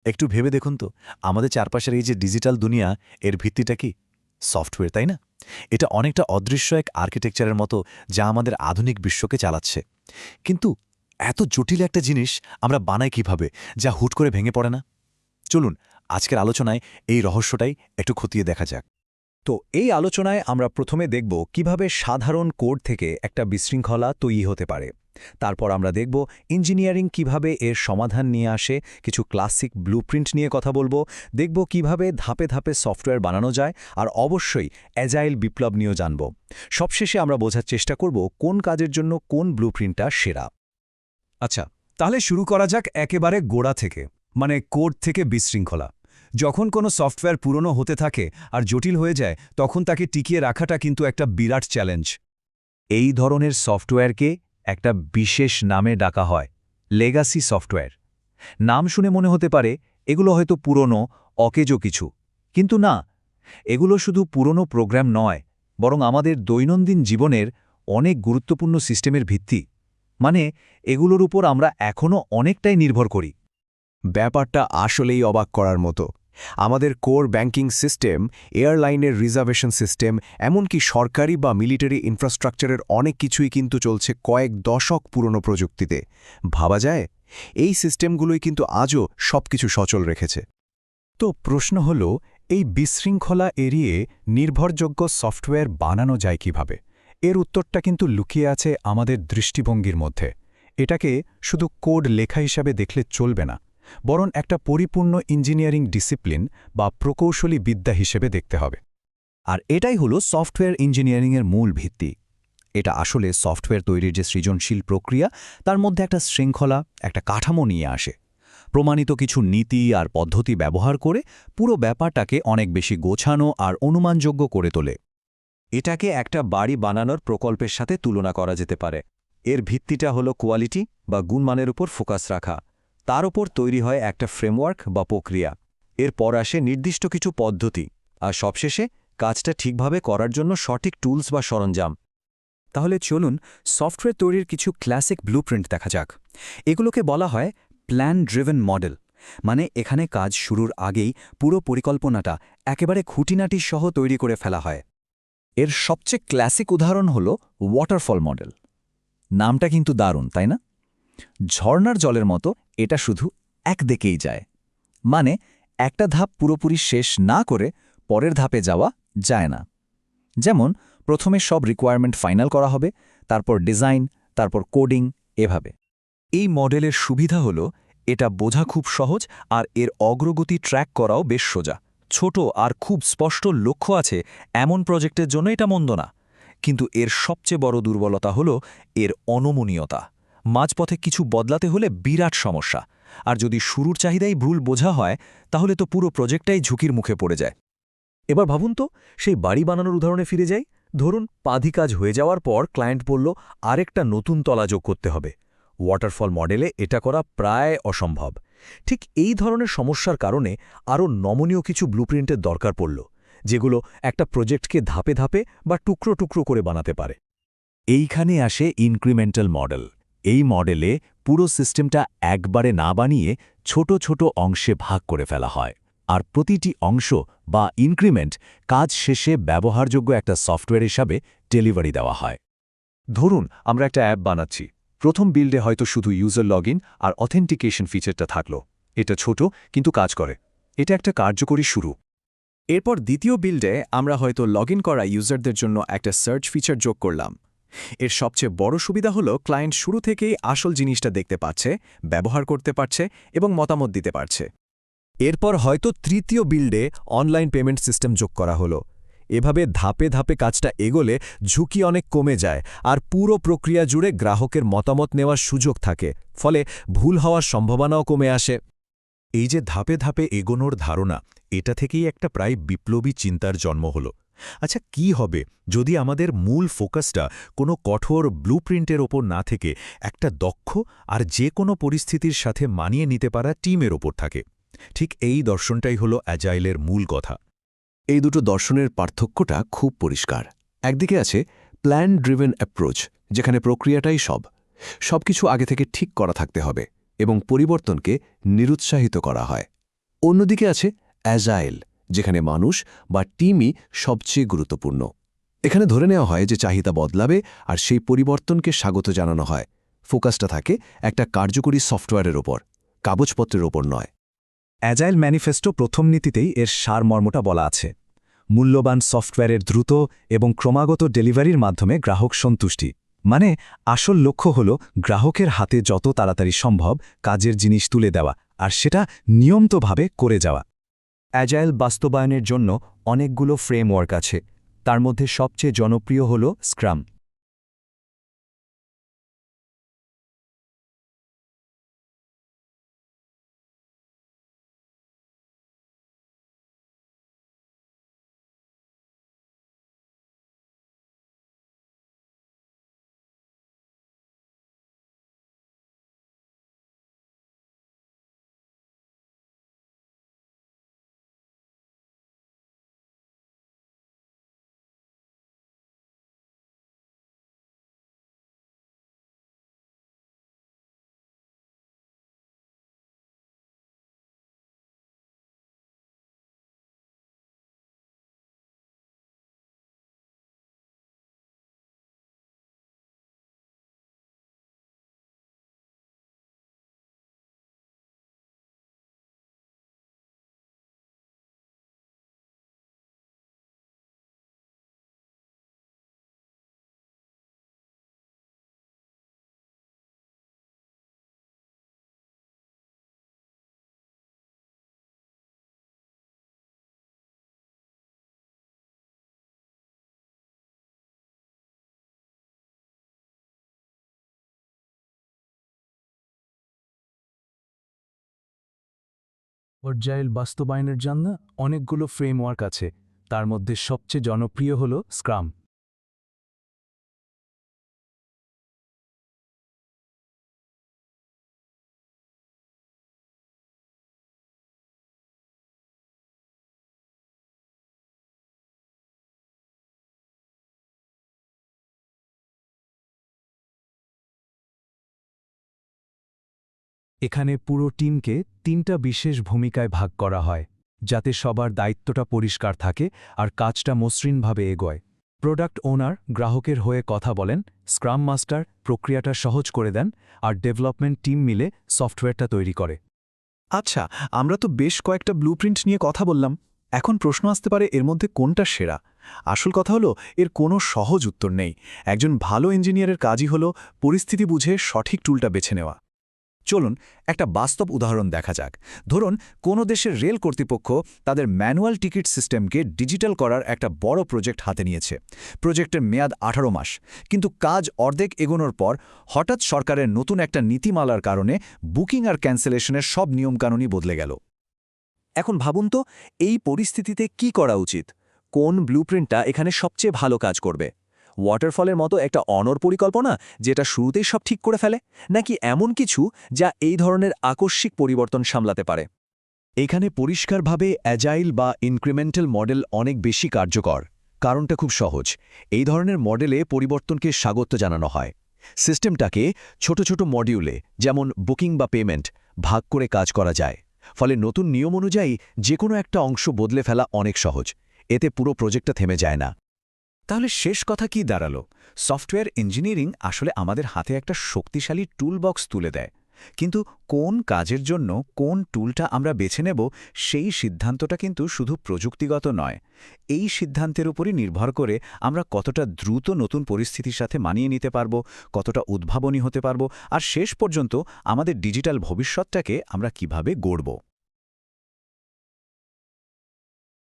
একটু ভেবে দেখুন তো, আমাদের চারপাশের এই যে ডিজিটাল দুনিয়া, এর ভিত্তিটা কি? সফটওয়্যার, তাই না? এটা অনেকটা অদৃশ্য এক আর্কিটেকচারের মতো, যা আমাদের আধুনিক বিশ্বকে চালাচ্ছে। কিন্তু এত জটিল একটা জিনিস আমরা বানাই কিভাবে, যা হুট করে ভেঙে পড়ে না? চলুন আজকের আলোচনায় এই রহস্যটাই একটু খতিয়ে দেখা যাক। তো এই আলোচনায় আমরা প্রথমে দেখব কিভাবে সাধারণ কোড থেকে একটা বিশৃঙ্খলা তৈরি হতে পারে। তারপর আমরা দেখব ইঞ্জিনিয়ারিং কিভাবে এর সমাধান নিয়ে আসে, কিছু ক্লাসিক ব্লুপ্রিন্ট নিয়ে কথা বলবো, দেখব কিভাবে ধাপে ধাপে সফটওয়্যার বানানো যায়, আর অবশ্যই অ্যাজাইল বিপ্লব নিয়েও জানব। সবশেষে আমরা বোঝার চেষ্টা করব কোন কাজের জন্য কোন ব্লুপ্রিন্টটা সেরা। আচ্ছা, তাহলে শুরু করা যাক একেবারে গোড়া থেকে, মানে কোড থেকে বিশৃঙ্খলা। যখন কোনো সফটওয়্যার পুরনো হতে থাকে আর জটিল হয়ে যায়, তখন তাকে টিকিয়ে রাখাটা কিন্তু একটা বিরাট চ্যালেঞ্জ। এই ধরনের সফটওয়্যারকে একটা বিশেষ নামে ডাকা হয়, লেগাসি সফটওয়্যার। নাম শুনে মনে হতে পারে এগুলো হয়তো পুরনো, অকেজো কিছু। কিন্তু না, এগুলো শুধু পুরনো প্রোগ্রাম নয়, বরং আমাদের দৈনন্দিন জীবনের অনেক গুরুত্বপূর্ণ সিস্টেমের ভিত্তি। মানে এগুলোর উপর আমরা এখনও অনেকটাই নির্ভর করি। ব্যাপারটা আসলেই অবাক করার মতো। আমাদের কোর ব্যাংকিং সিস্টেম, এয়ারলাইনের রিজার্ভেশন সিস্টেম, এমনকি সরকারি বা মিলিটারি ইনফ্রাস্ট্রাকচারের অনেক কিছুই কিন্তু চলছে কয়েক দশক পুরনো প্রযুক্তিতে। ভাবা যায়, এই সিস্টেমগুলোই কিন্তু আজও সবকিছু সচল রেখেছে। তো প্রশ্ন হল, এই বিশৃঙ্খলা এড়িয়ে নির্ভরযোগ্য সফটওয়্যার বানানো যায় কিভাবে? এর উত্তরটা কিন্তু লুকিয়ে আছে আমাদের দৃষ্টিভঙ্গির মধ্যে। এটাকে শুধু কোড লেখা হিসাবে দেখলে চলবে না, বরং একটা পরিপূর্ণ ইঞ্জিনিয়ারিং ডিসিপ্লিন বা প্রকৌশলী বিদ্যা হিসেবে দেখতে হবে। আর এটাই হলো সফটওয়্যার ইঞ্জিনিয়ারিংয়ের মূল ভিত্তি। এটা আসলে সফটওয়্যার তৈরির যে সৃজনশীল প্রক্রিয়া, তার মধ্যে একটা শৃঙ্খলা, একটা কাঠামো নিয়ে আসে। প্রমাণিত কিছু নীতি আর পদ্ধতি ব্যবহার করে পুরো ব্যাপারটাকে অনেক বেশি গোছানো আর অনুমানযোগ্য করে তোলে। এটাকে একটা বাড়ি বানানোর প্রকল্পের সাথে তুলনা করা যেতে পারে। এর ভিত্তিটা হলো কোয়ালিটি বা গুণমানের উপর ফোকাস রাখা। তার উপর তৈরি হয় একটা ফ্রেমওয়ার্ক বা প্রক্রিয়া। এরপর আসে নির্দিষ্ট কিছু পদ্ধতি, আর সবশেষে কাজটা ঠিকভাবে করার জন্য সঠিক টুলস বা সরঞ্জাম। তাহলে চলুন সফটওয়্যার তৈরির কিছু ক্লাসিক ব্লুপ্রিন্ট দেখা যাক। এগুলোকে বলা হয় প্ল্যান ড্রিভেন মডেল। মানে এখানে কাজ শুরুর আগেই পুরো পরিকল্পনাটা একেবারে খুঁটিনাটি সহ তৈরি করে ফেলা হয়। এর সবচেয়ে ক্লাসিক উদাহরণ হল ওয়াটারফল মডেল। নামটা কিন্তু দারুণ, তাই না? ঝর্ণার জলের মতো এটা শুধু একদিকেই যায়। মানে একটা ধাপ পুরোপুরি শেষ না করে পরের ধাপে যাওয়া যায় না। যেমন প্রথমে সব রিকোয়ারমেন্ট ফাইনাল করা হবে, তারপর ডিজাইন, তারপর কোডিং, এভাবে। এই মডেলের সুবিধা হলো এটা বোঝা খুব সহজ, আর এর অগ্রগতি ট্র্যাক করাও বেশ সোজা। ছোট আর খুব স্পষ্ট লক্ষ্য আছে এমন প্রজেক্টের জন্য এটা মন্দ না। কিন্তু এর সবচেয়ে বড় দুর্বলতা হলো এর অনমনীয়তা। মাঝপথে কিছু বদলাতে হলে বিরাট সমস্যা। আর যদি শুরুর চাহিদাই ভুল বোঝা হয়, তাহলে তো পুরো প্রজেক্টটাই ঝুঁকির মুখে পড়ে যায়। এবার ভাবুন তো, সেই বাড়ি বানানোর উদাহরণে ফিরে যাই। ধরুন পাধি কাজ হয়ে যাওয়ার পর ক্লায়েন্ট বলল আরেকটা নতুন তলা যোগ করতে হবে। ওয়াটারফল মডেলে এটা করা প্রায় অসম্ভব। ঠিক এই ধরনের সমস্যার কারণে আরও নমনীয় কিছু ব্লুপ্রিন্টের দরকার পড়ল, যেগুলো একটা প্রজেক্টকে ধাপে ধাপে বা টুকরো টুকরো করে বানাতে পারে। এইখানে আসে ইনক্রিমেন্টাল মডেল। এই মডেলে পুরো সিস্টেমটা একবারে না বানিয়ে ছোট ছোট অংশে ভাগ করে ফেলা হয়, আর প্রতিটি অংশ বা ইনক্রিমেন্ট কাজ শেষে ব্যবহারযোগ্য একটা সফটওয়্যার হিসাবে ডেলিভারি দেওয়া হয়। ধরুন আমরা একটা অ্যাপ বানাচ্ছি। প্রথম বিল্ডে হয়তো শুধু ইউজার লগইন আর অথেন্টিকেশন ফিচারটা থাকলো। এটা ছোট কিন্তু কাজ করে। এটা একটা কার্যকরী শুরু। এরপর দ্বিতীয় বিল্ডে আমরা হয়তো লগইন করা ইউজারদের জন্য একটা সার্চ ফিচার যোগ করলাম। এর সবচেয়ে বড় সুবিধা হলো ক্লায়েন্ট শুরু থেকেই আসল জিনিসটা দেখতে পাচ্ছে, ব্যবহার করতে পারছে এবং মতামত দিতে পারছে। এরপর হয়তো তৃতীয় বিল্ডে অনলাইন পেমেন্ট সিস্টেম যোগ করা হলো। এভাবে ধাপে ধাপে কাজটা এগোলে ঝুঁকি অনেক কমে যায়, আর পুরো প্রক্রিয়া জুড়ে গ্রাহকের মতামত নেওয়ার সুযোগ থাকে, ফলে ভুল হওয়ার সম্ভাবনাও কমে আসে। এই যে ধাপে ধাপে এগোনোর ধারণা, এটা থেকেই একটা প্রায় বিপ্লবী চিন্তার জন্ম হল। আচ্ছা, কি হবে যদি আমাদের মূল ফোকাসটা কোনো কঠোর ব্লুপ্রিন্টের ওপর না থেকে একটা দক্ষ আর যে কোনো পরিস্থিতির সাথে মানিয়ে নিতে পারা টিমের ওপর থাকে? ঠিক এই দর্শনটাই হলো অ্যাজাইলের মূল কথা। এই দুটো দর্শনের পার্থক্যটা খুব পরিষ্কার। একদিকে আছে প্ল্যান ড্রিভেন অ্যাপ্রোচ, যেখানে প্রক্রিয়াটাই সবকিছু আগে থেকে ঠিক করা থাকতে হবে এবং পরিবর্তনকে নিরুৎসাহিত করা হয়। অন্যদিকে আছে অ্যাজাইল, যেখানে মানুষ বা টিমই সবচেয়ে গুরুত্বপূর্ণ। এখানে ধরে নেওয়া হয় যে চাহিদা বদলাবে আর সেই পরিবর্তনকে স্বাগত জানানো হয়। ফোকাসটা থাকে একটা কার্যকরী সফটওয়্যারের ওপর, কাগজপত্রের ওপর নয়। অ্যাজাইল ম্যানিফেস্টো প্রথম নীতিতেই এর সারমর্মটা বলা আছে। মূল্যবান সফটওয়্যারের দ্রুত এবং ক্রমাগত ডেলিভারির মাধ্যমে গ্রাহক সন্তুষ্টি, মানে আসল লক্ষ্য হল গ্রাহকের হাতে যত তাড়াতাড়ি সম্ভব কাজের জিনিস তুলে দেওয়া, আর সেটা নিয়মিতভাবে করে যাওয়া। অ্যাজাইল বাস্তবায়নের জন্য অনেকগুলো ফ্রেমওয়ার্ক আছে, তার মধ্যে সবচেয়ে জনপ্রিয় হল স্ক্রাম। অ্যাজাইল বাস্তবায়নের জন্য অনেকগুলো ফ্রেমওয়ার্ক আছে, তার মধ্যে সবচেয়ে জনপ্রিয় হল স্ক্রাম। এখানে পুরো টিমকে 3টা বিশেষ ভূমিকায় ভাগ করা হয়, যাতে সবার দায়িত্বটা পরিষ্কার থাকে আর কাজটা মসৃণভাবে এগোয়। প্রোডাক্ট ওনার গ্রাহকের হয়ে কথা বলেন, স্ক্রাম মাস্টার প্রক্রিয়াটা সহজ করে দেন, আর ডেভেলপমেন্ট টিম মিলে সফটওয়্যারটা তৈরি করে। আচ্ছা, আমরা তো বেশ কয়েকটা ব্লুপ্রিন্ট নিয়ে কথা বললাম। এখন প্রশ্ন আসতে পারে এর মধ্যে কোনটা সেরা। আসল কথা হলো এর কোনো সহজ উত্তর নেই। একজন ভালো ইঞ্জিনিয়ারের কাজই হলো পরিস্থিতি বুঝে সঠিক টুলটা বেছে নেওয়া। চলুন একটা বাস্তব উদাহরণ দেখা যাক। ধরুন কোনো দেশের রেল কর্তৃপক্ষ তাদের ম্যানুয়াল টিকিট সিস্টেমকে ডিজিটাল করার একটা বড় প্রজেক্ট হাতে নিয়েছে। প্রজেক্টের মেয়াদ 18 মাস, কিন্তু কাজ অর্ধেক এগোনোর পর হঠাৎ সরকারের নতুন একটা নীতিমালার কারণে বুকিং আর ক্যান্সেলেশনের সব নিয়মকানুনই বদলে গেল। এখন ভাবুন তো, এই পরিস্থিতিতে কি করা উচিত? কোন ব্লুপ্রিন্টটা এখানে সবচেয়ে ভালো কাজ করবে? ওয়াটারফলের মতো একটা অনর পরিকল্পনা যেটা শুরুতেই সব ঠিক করে ফেলে, নাকি এমন কিছু যা এই ধরনের আকস্মিক পরিবর্তন সামলাতে পারে? এখানে পরিষ্কারভাবে অ্যাজাইল বা ইনক্রিমেন্টাল মডেল অনেক বেশি কার্যকর। কারণটা খুব সহজ। এই ধরনের মডেলে পরিবর্তনকে স্বাগত জানানো হয়। সিস্টেমটাকে ছোট ছোট মডিউলে, যেমন বুকিং বা পেমেন্ট, ভাগ করে কাজ করা যায়। ফলে নতুন নিয়ম অনুযায়ী যে কোনো একটা অংশ বদলে ফেলা অনেক সহজ। এতে পুরো প্রজেক্টটা থেমে যায় না। তাহলে শেষ কথা কি দাঁড়ালো? সফটওয়্যার ইঞ্জিনিয়ারিং আসলে আমাদের হাতে একটা শক্তিশালী টুলবক্স তুলে দেয়, কিন্তু কোন কাজের জন্য কোন টুলটা আমরা বেছে নেব সেই সিদ্ধান্তটা কিন্তু শুধু প্রযুক্তিগত নয়। এই সিদ্ধান্তের উপরই নির্ভর করে আমরা কতটা দ্রুত নতুন পরিস্থিতির সাথে মানিয়ে নিতে পারব, কতটা উদ্ভাবনী হতে পারব, আর শেষ পর্যন্ত আমাদের ডিজিটাল ভবিষ্যৎটাকে আমরা কিভাবে গড়ব।